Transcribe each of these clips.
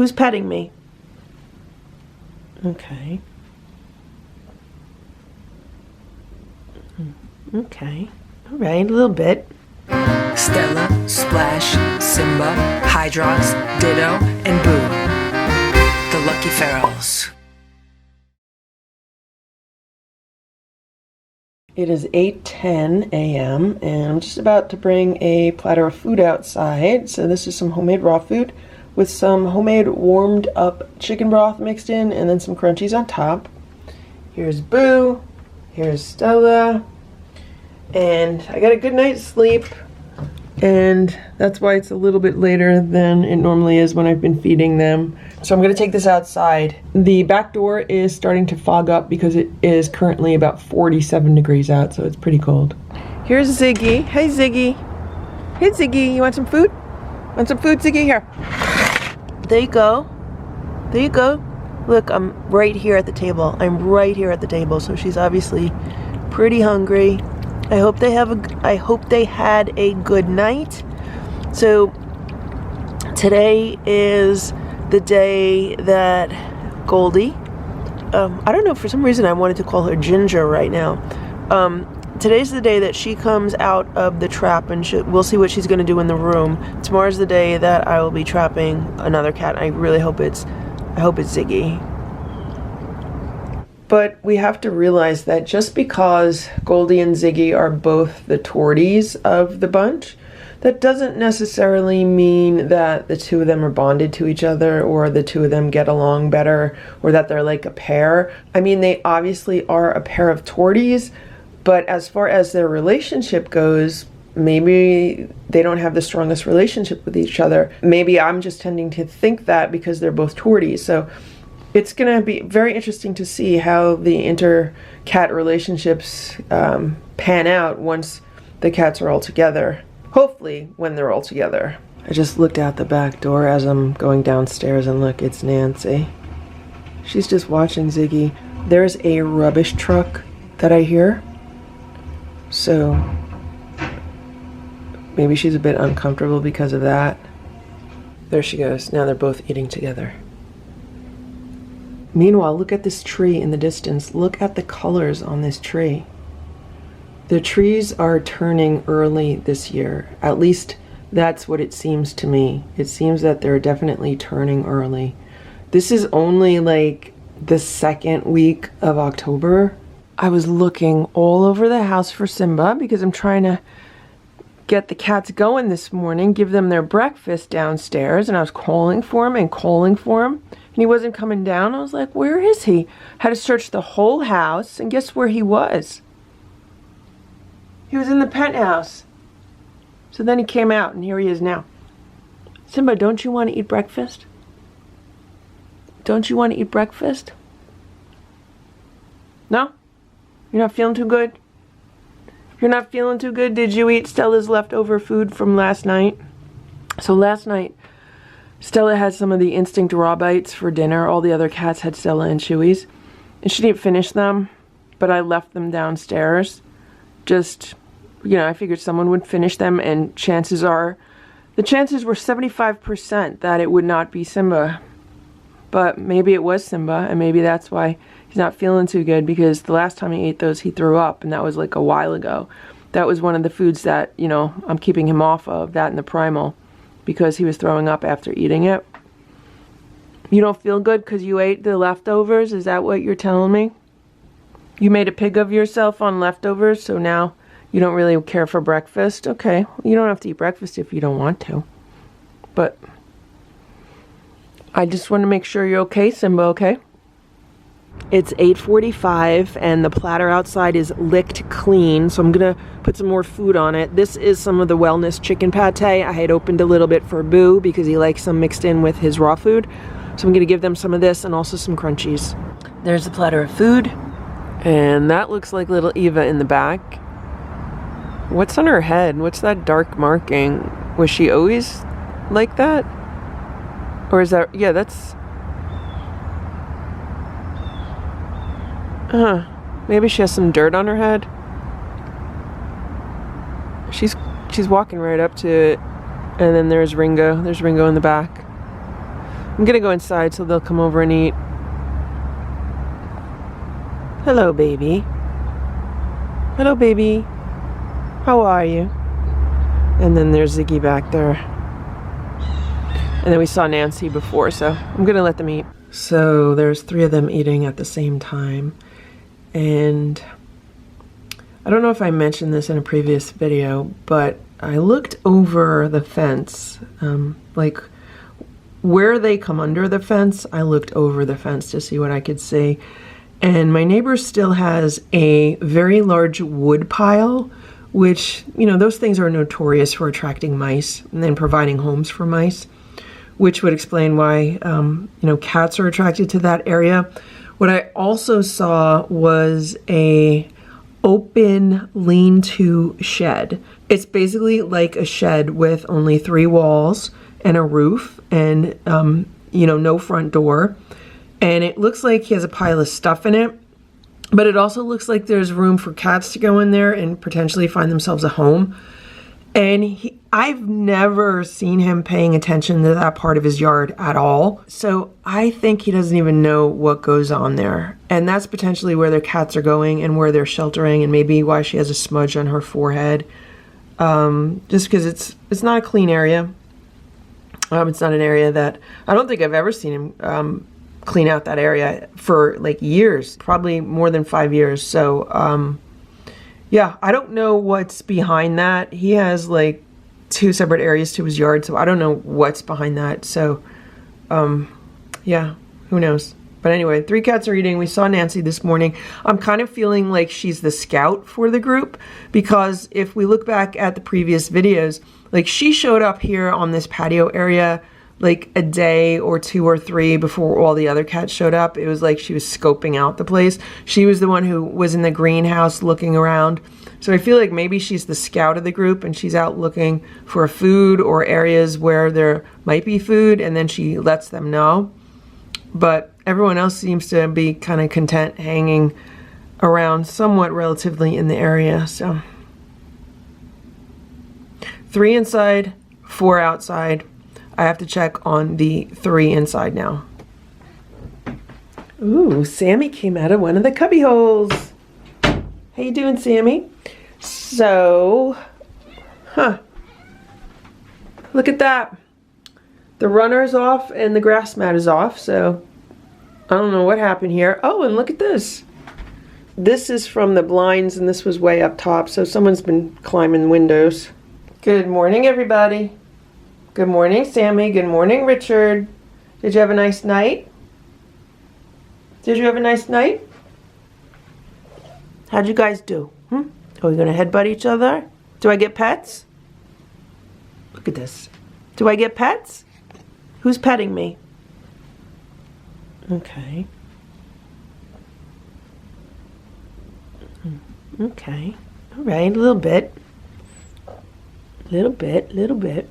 Who's petting me? Okay. Okay. All right, a little bit. Stella, Splash, Simba, Hydrox, Ditto, and Boo. The Lucky Ferals. It is 8:10 a.m. and I'm just about to bring a platter of food outside. So this is some homemade raw food with some homemade warmed up chicken broth mixed in and then some crunchies on top. Here's Boo, here's Stella, and I got a good night's sleep, and that's why it's a little bit later than it normally is when I've been feeding them. So I'm gonna take this outside. The back door is starting to fog up because it is currently about 47 degrees out, so it's pretty cold. Here's Ziggy. Hey Ziggy. Hey Ziggy, you want some food? Want some food, Ziggy? Here. There you go. There you go. Look, I'm right here at the table. I'm right here at the table, so she's obviously pretty hungry. I hope they had a good night. So today is the day that Goldie, I don't know, for some reason I wanted to call her Ginger right now. Today's the day that she comes out of the trap, and we'll see what she's going to do in the room. Tomorrow's the day that I will be trapping another cat. I really hope it's Ziggy. But we have to realize that just because Goldie and Ziggy are both the torties of the bunch, that doesn't necessarily mean that the two of them are bonded to each other, or the two of them get along better, or that they're like a pair. I mean, they obviously are a pair of torties, but as far as their relationship goes, maybe they don't have the strongest relationship with each other. Maybe I'm just tending to think that because they're both torties. So it's going to be very interesting to see how the inter-cat relationships pan out once the cats are all together. Hopefully when they're all together. I just looked out the back door as I'm going downstairs, and look, it's Nancy. She's just watching Ziggy. There's a rubbish truck that I hear. So maybe she's a bit uncomfortable because of that. There she goes. Now they're both eating together. Meanwhile, look at this tree in the distance. Look at the colors on this tree. The trees are turning early this year. At least that's what it seems to me. It seems that they're definitely turning early. This is only like the second week of October. I was looking all over the house for Simba because I'm trying to get the cats going this morning, give them their breakfast downstairs, and I was calling for him and calling for him, and he wasn't coming down. I was like, where is he? Had to search the whole house, and guess where he was? He was in the penthouse. So then he came out, and here he is now. Simba, don't you want to eat breakfast? Don't you want to eat breakfast? No? You're not feeling too good? You're not feeling too good? Did you eat Stella's leftover food from last night? So last night, Stella had some of the Instinct Raw Bites for dinner. All the other cats had Stella and Chewy's. And she didn't finish them, but I left them downstairs. Just, you know, I figured someone would finish them, and the chances were 75% that it would not be Simba. But maybe it was Simba, and maybe that's why he's not feeling too good, because the last time he ate those, he threw up, and that was like a while ago. That was one of the foods that, you know, I'm keeping him off of, that and the Primal, because he was throwing up after eating it. You don't feel good because you ate the leftovers? Is that what you're telling me? You made a pig of yourself on leftovers, so now you don't really care for breakfast? Okay, you don't have to eat breakfast if you don't want to. But I just want to make sure you're okay, Simba, okay? It's 8:45 and the platter outside is licked clean, so I'm gonna put some more food on it. This is some of the wellness chicken pate. I had opened a little bit for Boo because he likes some mixed in with his raw food. So I'm gonna give them some of this and also some crunchies. There's a platter of food, and that looks like little Eva in the back. What's on her head? What's that dark marking? Was she always like that? Or is that, yeah, that's, maybe she has some dirt on her head. She's walking right up to it. And then there's Ringo. There's Ringo in the back. I'm gonna go inside so they'll come over and eat. Hello, baby. Hello, baby. How are you? And then there's Ziggy back there. And then we saw Nancy before, so I'm gonna let them eat. So there's 3 of them eating at the same time. And I don't know if I mentioned this in a previous video, but I looked over the fence, like where they come under the fence. I looked over the fence to see what I could see. And my neighbor still has a very large wood pile, which, you know, those things are notorious for attracting mice and then providing homes for mice, which would explain why, you know, cats are attracted to that area. What I also saw was a open lean-to shed. It's basically like a shed with only 3 walls and a roof and, you know, no front door. And it looks like he has a pile of stuff in it, but it also looks like there's room for cats to go in there and potentially find themselves a home. And I've never seen him paying attention to that part of his yard at all. So I think he doesn't even know what goes on there. And that's potentially where their cats are going and where they're sheltering, and maybe why she has a smudge on her forehead. Just because it's not a clean area. It's not an area that, I don't think I've ever seen him clean out that area for like years, probably more than 5 years. So yeah, I don't know what's behind that. He has like 2 separate areas to his yard, so I don't know what's behind that. So yeah, who knows? But anyway, 3 cats are eating. We saw Nancy this morning. I'm kind of feeling like she's the scout for the group, because if we look back at the previous videos, like she showed up here on this patio area like a day or 2 or 3 before all the other cats showed up. It was like she was scoping out the place. She was the one who was in the greenhouse looking around. So I feel like maybe she's the scout of the group and she's out looking for food or areas where there might be food, and then she lets them know. But everyone else seems to be kind of content hanging around somewhat relatively in the area. So 3 inside, 4 outside. I have to check on the 3 inside now. Ooh, Sammy came out of one of the cubby holes. How you doing, Sammy? So, look at that. The runner's off and the grass mat is off, so I don't know what happened here. Oh, and look at this. This is from the blinds, and this was way up top, so someone's been climbing windows. Good morning, everybody. Good morning, Sammy. Good morning, Richard. Did you have a nice night? Did you have a nice night? How'd you guys do? Are we gonna headbutt each other? Do I get pets? Look at this. Do I get pets? Who's petting me? Okay. Okay. All right, a little bit. Little bit.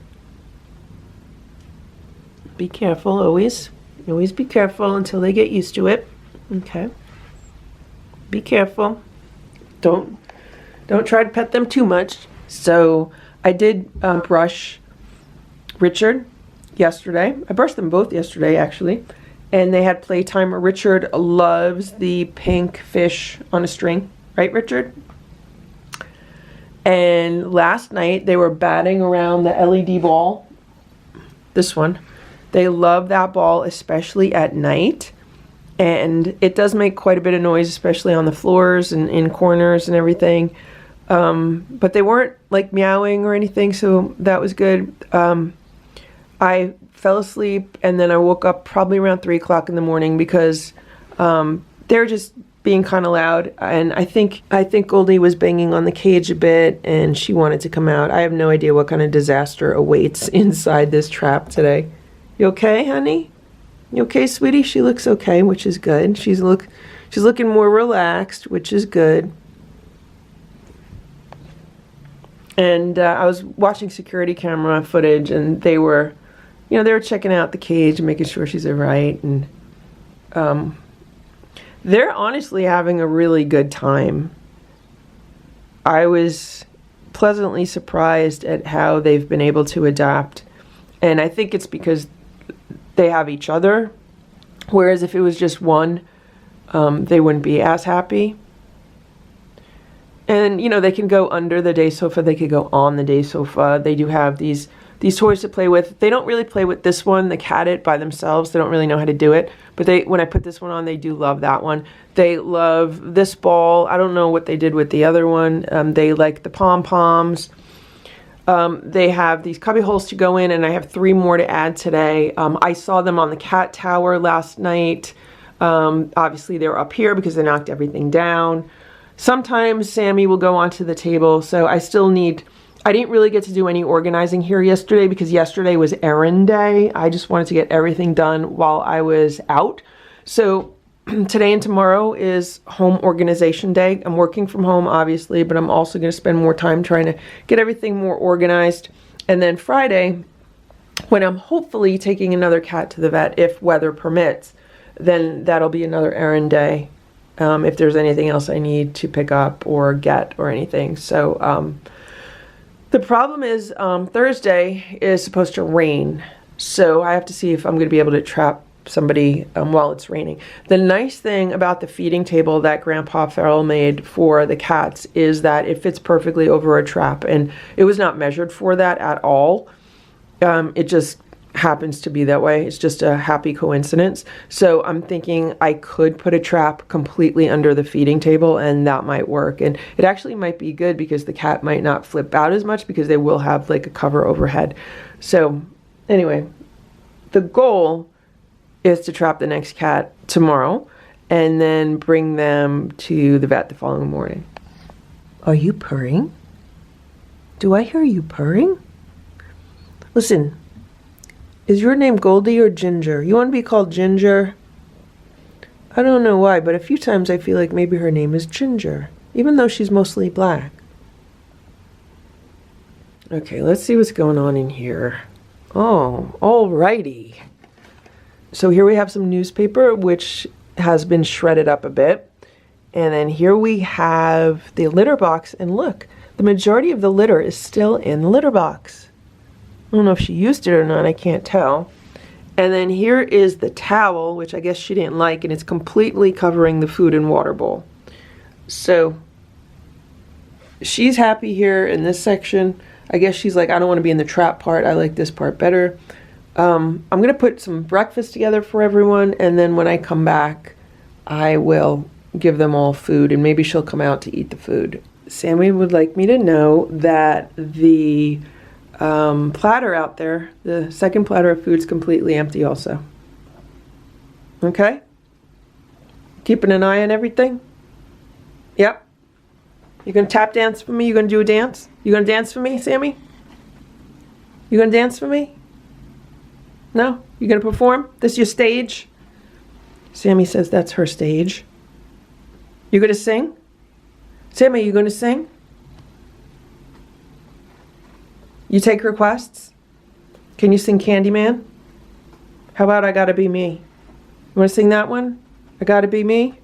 Be careful, always. Always be careful until they get used to it. Okay. Be careful. Don't try to pet them too much. So I did brush Richard yesterday. I brushed them both yesterday, actually. And they had playtime. Richard loves the pink fish on a string. Right, Richard? And last night they were batting around the LED ball. This one. They love that ball, especially at night. And it does make quite a bit of noise, especially on the floors and in corners and everything. But they weren't like meowing or anything, so that was good. I fell asleep and then I woke up probably around 3 o'clock in the morning because they were just being kind of loud. And I think Goldie was banging on the cage a bit and she wanted to come out. I have no idea what kind of disaster awaits inside this trap today. You okay, honey? You okay, sweetie? She looks okay, which is good. She's looking more relaxed, which is good. And I was watching security camera footage, and they were checking out the cage and making sure she's all right. And they're honestly having a really good time. I was pleasantly surprised at how they've been able to adapt, and I think it's because they have each other. Whereas if it was just one, they wouldn't be as happy. And, you know, they can go under the day sofa. They could go on the day sofa. They do have these toys to play with. They don't really play with this one, the cat it, by themselves. They don't really know how to do it. But when I put this one on, they do love that one. They love this ball. I don't know what they did with the other one. They like the pom-poms. They have these cubby holes to go in, and I have 3 more to add today. I saw them on the cat tower last night. Obviously, they're up here because they knocked everything down. Sometimes Sammy will go onto the table, so I didn't really get to do any organizing here yesterday because yesterday was errand day. I just wanted to get everything done while I was out. So today and tomorrow is home organization day. I'm working from home, obviously, but I'm also going to spend more time trying to get everything more organized. And then Friday, when I'm hopefully taking another cat to the vet, if weather permits, then that'll be another errand day. If there's anything else I need to pick up or get or anything. So the problem is Thursday is supposed to rain. So I have to see if I'm going to be able to trap somebody while it's raining. The nice thing about the feeding table that Grandpa Farrell made for the cats is that it fits perfectly over a trap. And it was not measured for that at all. It just happens to be that way. It's just a happy coincidence. So I'm thinking I could put a trap completely under the feeding table and that might work. And it actually might be good because the cat might not flip out as much because they will have like a cover overhead. So anyway, the goal is to trap the next cat tomorrow and then bring them to the vet the following morning. Are you purring? Do I hear you purring? Listen. Is your name Goldie or Ginger? You want to be called Ginger? I don't know why, but a few times I feel like maybe her name is Ginger, even though she's mostly black. Okay, let's see what's going on in here. Oh, alrighty. So here we have some newspaper, which has been shredded up a bit. And then here we have the litter box, and look, the majority of the litter is still in the litter box. I don't know if she used it or not, I can't tell. And then here is the towel, which I guess she didn't like, and it's completely covering the food and water bowl. So she's happy here in this section. I guess she's like, I don't want to be in the trap part. I like this part better. I'm going to put some breakfast together for everyone, and then when I come back, I will give them all food, and maybe she'll come out to eat the food. Sammy would like me to know that the platter out there, the second platter of food's completely empty also. Okay? Keeping an eye on everything? Yep. You gonna tap dance for me? You gonna do a dance? You gonna dance for me, Sammy? You gonna dance for me? No? You gonna perform? This your stage? Sammy says that's her stage. You gonna sing? Sammy, you gonna sing? You take requests? Can you sing Candyman? How about I Gotta Be Me? You want to sing that one? I Gotta Be Me?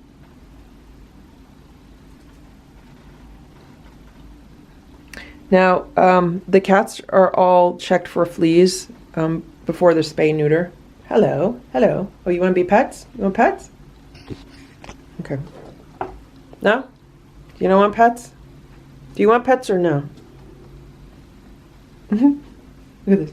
Now, the cats are all checked for fleas before they're spay-neuter. Hello, hello. Oh, you want to be pets? You want pets? Okay. No? You don't want pets? Do you want pets or no? Look at this.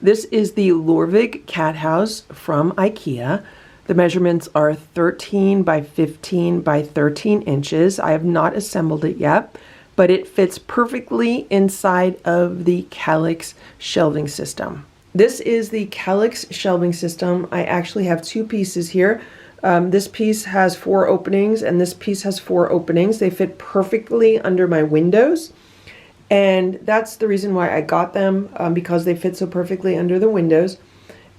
This is the Lurvig Cat House from IKEA. The measurements are 13 by 15 by 13 inches. I have not assembled it yet, but it fits perfectly inside of the Kallax shelving system. This is the Kallax shelving system. I actually have 2 pieces here. This piece has 4 openings and this piece has 4 openings. They fit perfectly under my windows. And that's the reason why I got them, because they fit so perfectly under the windows.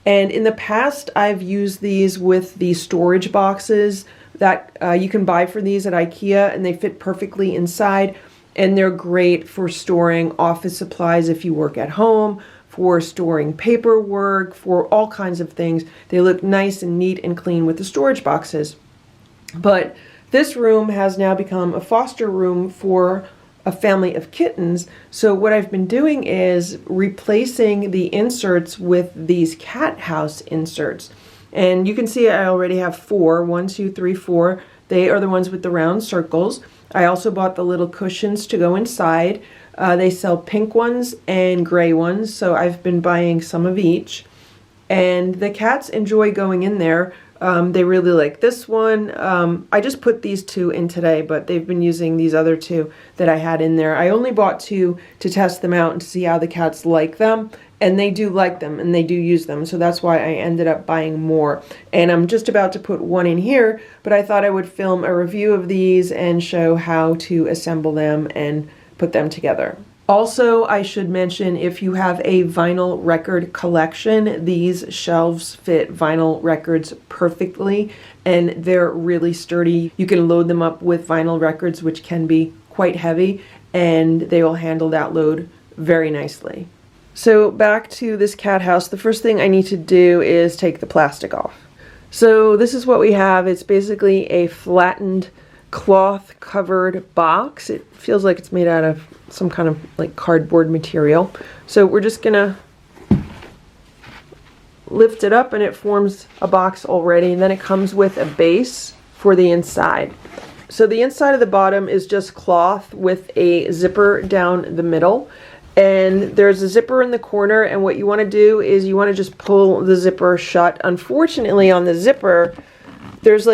And in the past, I've used these with the storage boxes that you can buy for these at IKEA, and they fit perfectly inside. And they're great for storing office supplies if you work at home, for storing paperwork, for all kinds of things. They look nice and neat and clean with the storage boxes. But this room has now become a foster room for a family of kittens. So what I've been doing is replacing the inserts with these cat house inserts. And you can see I already have 4. 1, 2, 3, 4. They are the ones with the round circles. I also bought the little cushions to go inside. They sell pink ones and gray ones, so I've been buying some of each. And the cats enjoy going in there. They really like this one. I just put these 2 in today, but they've been using these other 2 that I had in there. I only bought 2 to test them out and to see how the cats like them. And they do like them and they do use them. So that's why I ended up buying more. And I'm just about to put 1 in here, but I thought I would film a review of these and show how to assemble them and put them together. Also, I should mention, if you have a vinyl record collection, these shelves fit vinyl records perfectly and they're really sturdy. You can load them up with vinyl records, which can be quite heavy, and they will handle that load very nicely. So back to this cat house, the first thing I need to do is take the plastic off. So this is what we have. It's basically a flattened cloth covered box. It feels like it's made out of some kind of like cardboard material. So we're just gonna lift it up and it forms a box already, and then it comes with a base for the inside. So the inside of the bottom is just cloth with a zipper down the middle. And there's a zipper in the corner, and what you want to do is you want to just pull the zipper shut. Unfortunately, on the zipper, there's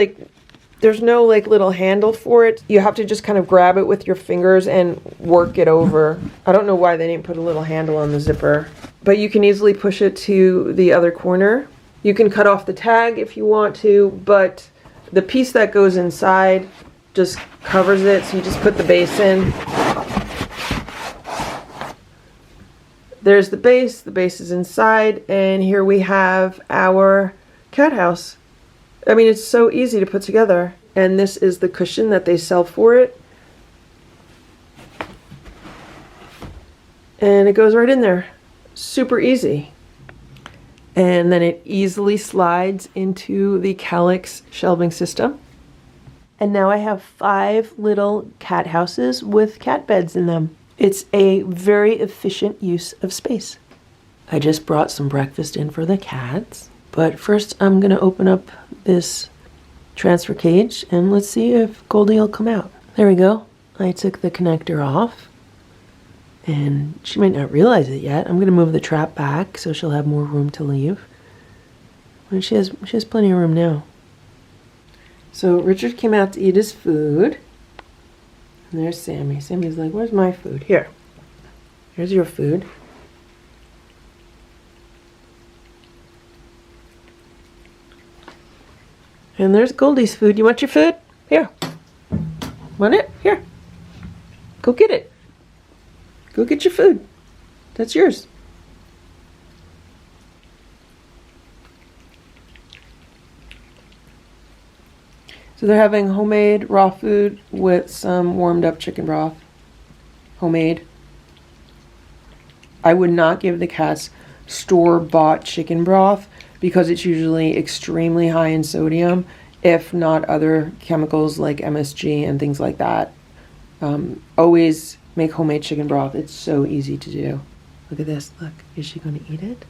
no like little handle for it. You have to just kind of grab it with your fingers and work it over. I don't know why they didn't put a little handle on the zipper, but you can easily push it to the other corner. You can cut off the tag if you want to, but the piece that goes inside just covers it, so you just put the base in. There's the base is inside, and here we have our cat house. I mean, it's so easy to put together. And this is the cushion that they sell for it. And it goes right in there. Super easy. And then it easily slides into the Kallax shelving system. And now I have 5 little cat houses with cat beds in them. It's a very efficient use of space. I just brought some breakfast in for the cats, but first I'm gonna open up this transfer cage and let's see if Goldie will come out. There we go. I took the connector off and she might not realize it yet. I'm gonna move the trap back so she'll have more room to leave. And she has plenty of room now. So Richard came out to eat his food. And there's Sammy. Sammy's like, where's my food? Here. Here's your food. And there's Goldie's food. You want your food? Here. Want it? Here. Go get it. Go get your food. That's yours. So they're having homemade raw food with some warmed up chicken broth. Homemade. I would not give the cats store-bought chicken broth because it's usually extremely high in sodium, if not other chemicals like MSG and things like that. Always make homemade chicken broth. It's so easy to do. Look at this. Look. Is she going to eat it?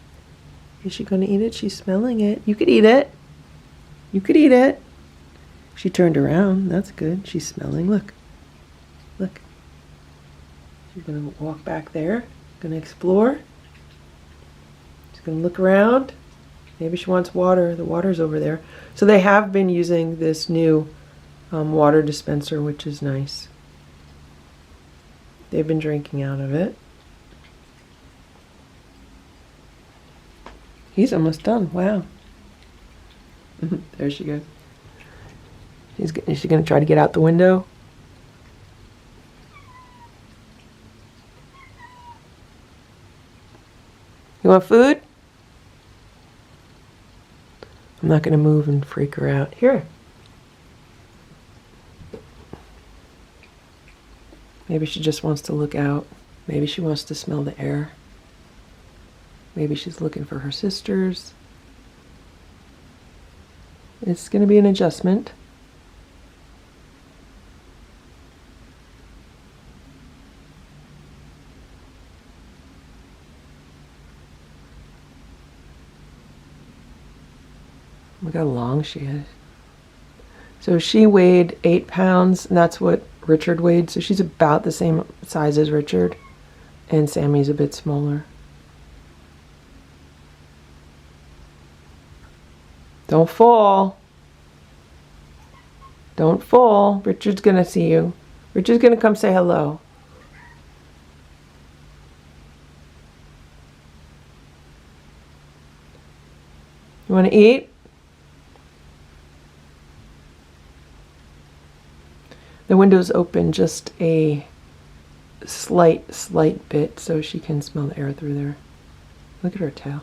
Is she going to eat it? She's smelling it. You could eat it. You could eat it. She turned around. That's good. She's smelling. Look. Look. She's going to walk back there. Going to explore. She's going to look around. Maybe she wants water. The water's over there. So they have been using this new water dispenser, which is nice. They've been drinking out of it. He's almost done. Wow. There she goes. Is she going to try to get out the window? You want food? I'm not going to move and freak her out. Here. Maybe she just wants to look out. Maybe she wants to smell the air. Maybe she's looking for her sisters. It's going to be an adjustment. Look how long she is. So she weighed 8 pounds, and that's what Richard weighed. So she's about the same size as Richard, and Sammy's a bit smaller. Don't fall. Don't fall. Richard's gonna see you. Richard's gonna come say hello. You wanna eat? The window's open just a slight bit so she can smell the air through there. Look at her tail.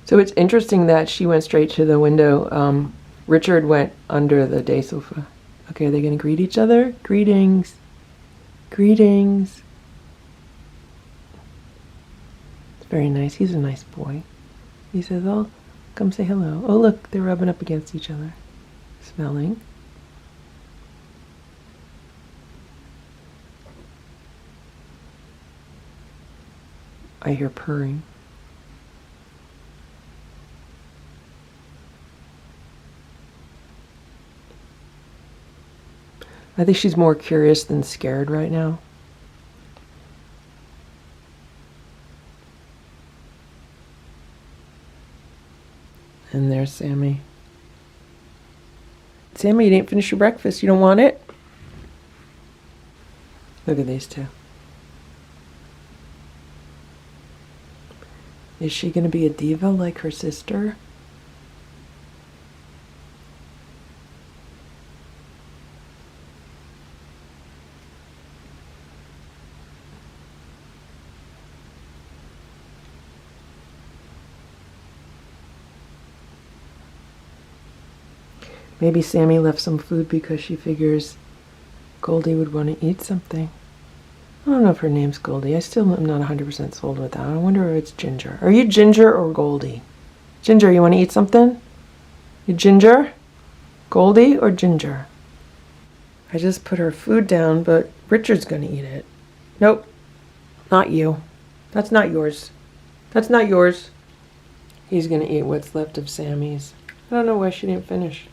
So it's interesting that she went straight to the window. Richard went under the day sofa. Okay, are they gonna greet each other? Greetings. Greetings. It's very nice. He's a nice boy. He says, oh, come say hello. Oh, look, they're rubbing up against each other. Smelling. I hear purring. I think she's more curious than scared right now. And there's Sammy. Sammy, you didn't finish your breakfast. You don't want it? Look at these two. Is she going to be a diva like her sister? Maybe Sammy left some food because she figures Goldie would want to eat something. I don't know if her name's Goldie. I still am not 100% sold with that. I wonder if it's Ginger. Are you Ginger or Goldie? Ginger, you want to eat something? You Ginger? Goldie or Ginger? I just put her food down, but Richard's going to eat it. Nope. Not you. That's not yours. That's not yours. He's going to eat what's left of Sammy's. I don't know why she didn't finish.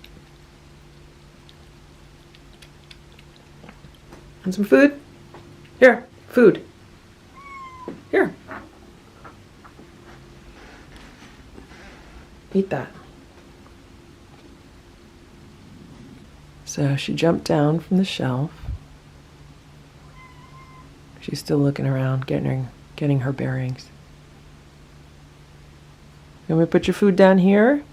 Want some food? Here, food. Here. Eat that. So she jumped down from the shelf. She's still looking around, getting her bearings. Can we put your food down here?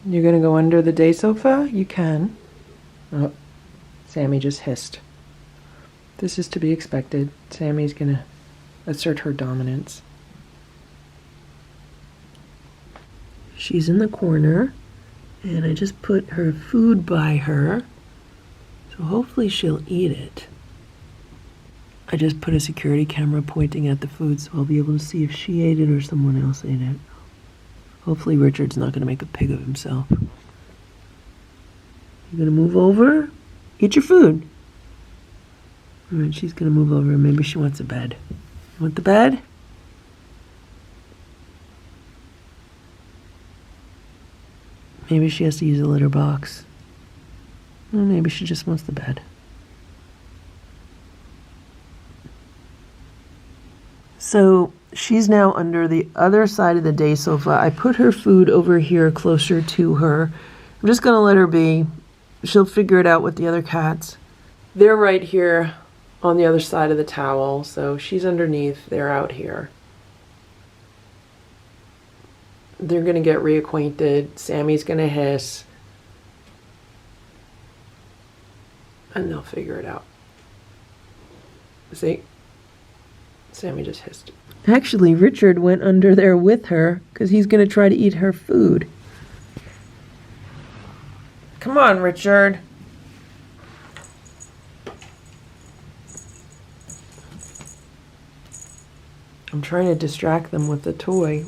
You're gonna go under the day sofa? You can. Oh, Sammy just hissed. This is to be expected. Sammy's gonna assert her dominance. She's in the corner, and I just put her food by her, so hopefully she'll eat it. I just put a security camera pointing at the food so I'll be able to see if she ate it or someone else ate it. Hopefully Richard's not going to make a pig of himself. You going to move over? Eat your food. All right, she's going to move over. Maybe she wants a bed. You want the bed? Maybe she has to use a litter box. Or maybe she just wants the bed. So she's now under the other side of the day sofa. I put her food over here closer to her. I'm just going to let her be. She'll figure it out with the other cats. They're right here on the other side of the towel, so she's underneath. They're out here. They're going to get reacquainted. Sammy's going to hiss. And they'll figure it out. See? Sammy just hissed. Actually, Richard went under there with her because he's going to try to eat her food. Come on, Richard. I'm trying to distract them with the toy.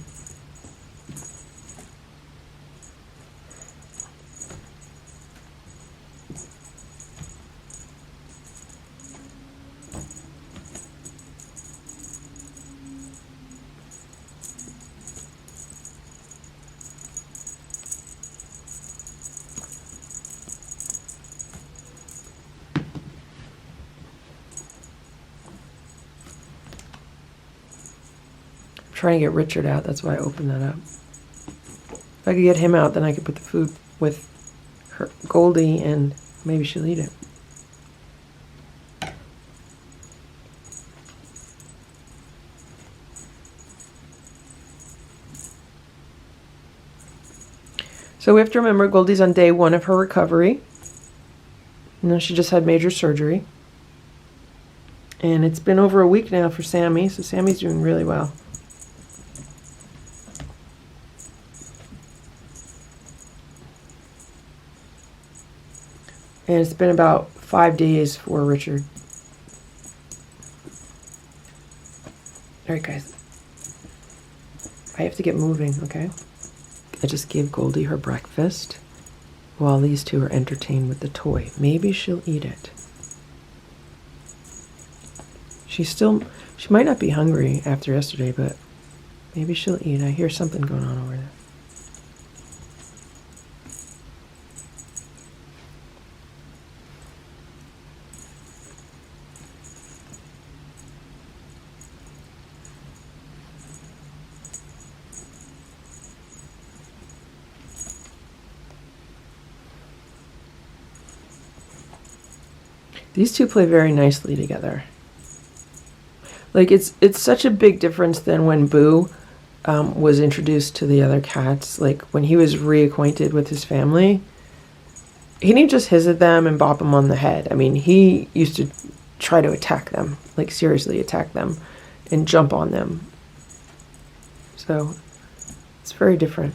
trying to get Richard out. That's why I opened that up. If I could get him out, then I could put the food with her Goldie, and maybe she'll eat it. So we have to remember Goldie's on day 1 of her recovery. You know, she just had major surgery. And it's been over a week now for Sammy, so Sammy's doing really well. And it's been about 5 days for Richard. All right, guys. I have to get moving, okay? I just gave Goldie her breakfast while these two are entertained with the toy. Maybe she'll eat it. She might not be hungry after yesterday, but maybe she'll eat. I hear something going on over there. These two play very nicely together. Like, it's such a big difference than when Boo was introduced to the other cats. Like, when he was reacquainted with his family, he didn't just hiss at them and bop them on the head. I mean, he used to try to attack them, like seriously attack them, and jump on them. So, it's very different.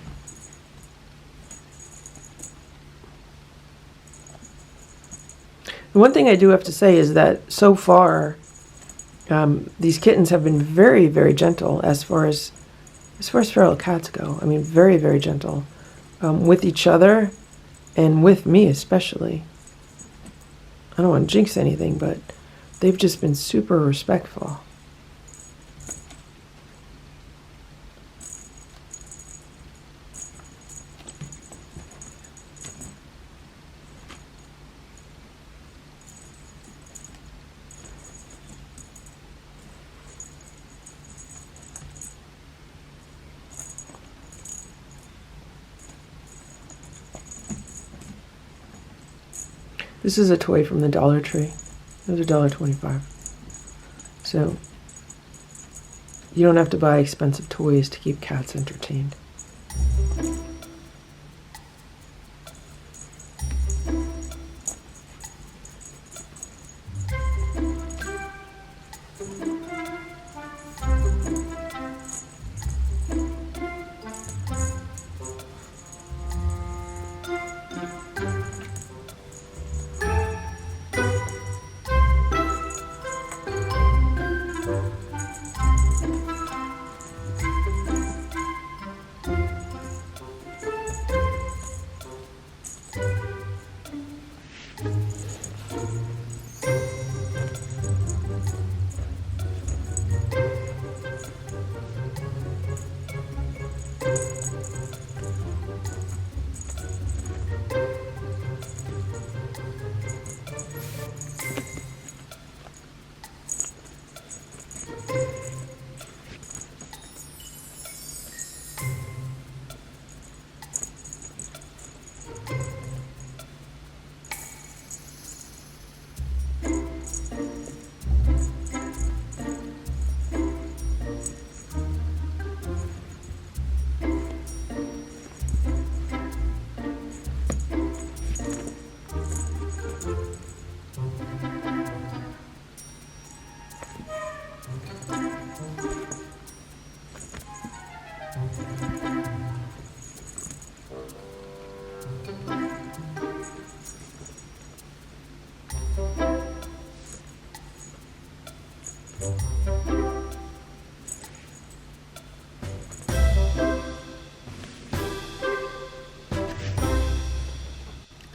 One thing I do have to say is that so far, these kittens have been very, very gentle as far as feral cats go. I mean, very, very gentle with each other and with me especially. I don't want to jinx anything, but they've just been super respectful. This is a toy from the Dollar Tree. It was $1.25. So you don't have to buy expensive toys to keep cats entertained.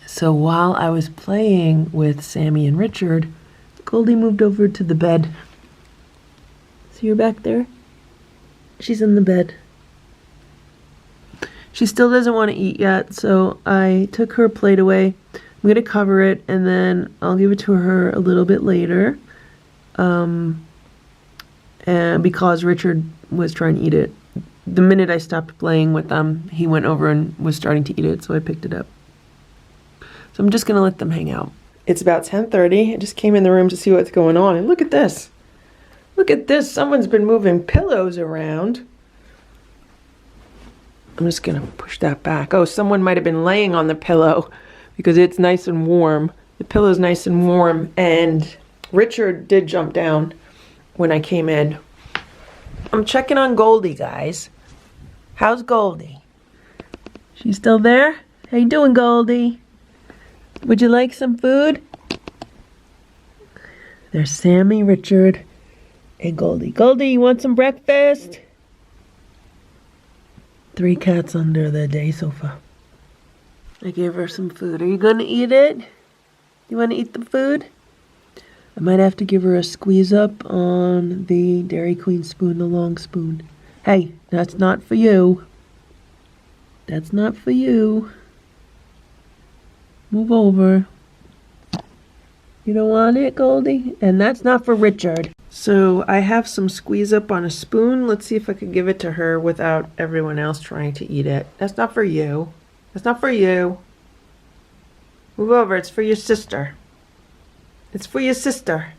So while I was playing with Sammy and Richard, Goldie moved over to the bed. See her back there? She's in the bed. She still doesn't want to eat yet, so I took her plate away. I'm going to cover it, and then I'll give it to her a little bit later. And because Richard was trying to eat it. The minute I stopped playing with them, he went over and was starting to eat it, so I picked it up. So I'm just gonna let them hang out. It's about 10:30. I just came in the room to see what's going on, and look at this. Look at this. Someone's been moving pillows around. I'm just gonna push that back. Oh, someone might have been laying on the pillow because it's nice and warm. The pillow's nice and warm, and Richard did jump down when I came in. I'm checking on Goldie, guys. How's Goldie? She's still there? How you doing, Goldie? Would you like some food? There's Sammy, Richard, and Goldie. Goldie, you want some breakfast? 3 cats under the day sofa. I gave her some food. Are you gonna eat it? You wanna eat the food? I might have to give her a squeeze up on the Dairy Queen spoon, the long spoon. Hey, that's not for you. That's not for you. Move over. You don't want it, Goldie? And that's not for Richard. So I have some squeeze up on a spoon. Let's see if I could give it to her without everyone else trying to eat it. That's not for you. That's not for you. Move over. It's for your sister. It's for your sister.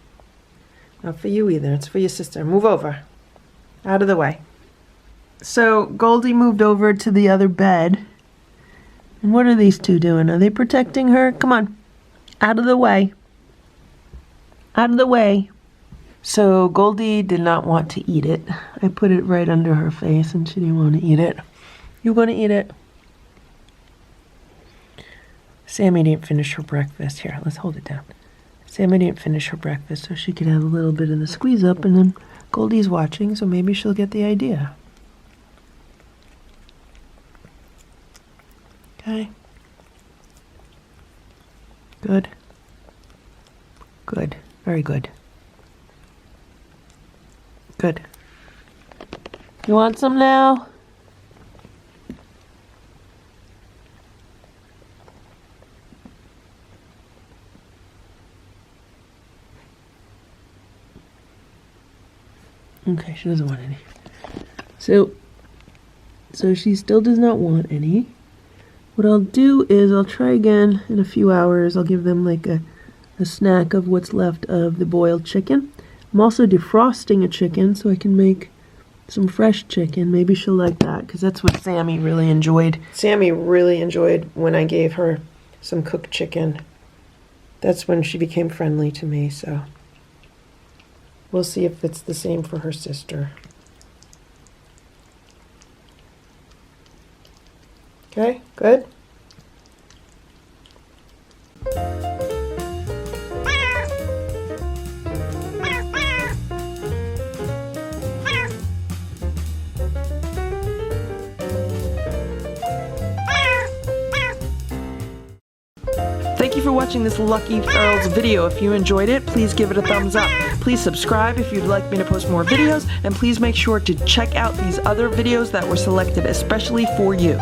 Not for you either. It's for your sister. Move over. Out of the way. So Goldie moved over to the other bed. And what are these two doing? Are they protecting her? Come on. Out of the way. Out of the way. So Goldie did not want to eat it. I put it right under her face and she didn't want to eat it. You want to eat it? Sammy didn't finish her breakfast. Here, let's hold it down. Sammy didn't finish her breakfast, so she could have a little bit of the squeeze up, and then Goldie's watching, so maybe she'll get the idea. Okay. Good. Good. Very good. Good. You want some now? Okay, she doesn't want any. So she still does not want any. What I'll do is I'll try again in a few hours. I'll give them like a snack of what's left of the boiled chicken. I'm also defrosting a chicken so I can make some fresh chicken. Maybe she'll like that because that's what Sammy really enjoyed. Sammy really enjoyed when I gave her some cooked chicken. That's when she became friendly to me, so we'll see if it's the same for her sister. Okay, good. Thank you for watching this Lucky Ferals video. If you enjoyed it, please give it a thumbs up. Please subscribe if you'd like me to post more videos, and please make sure to check out these other videos that were selected especially for you.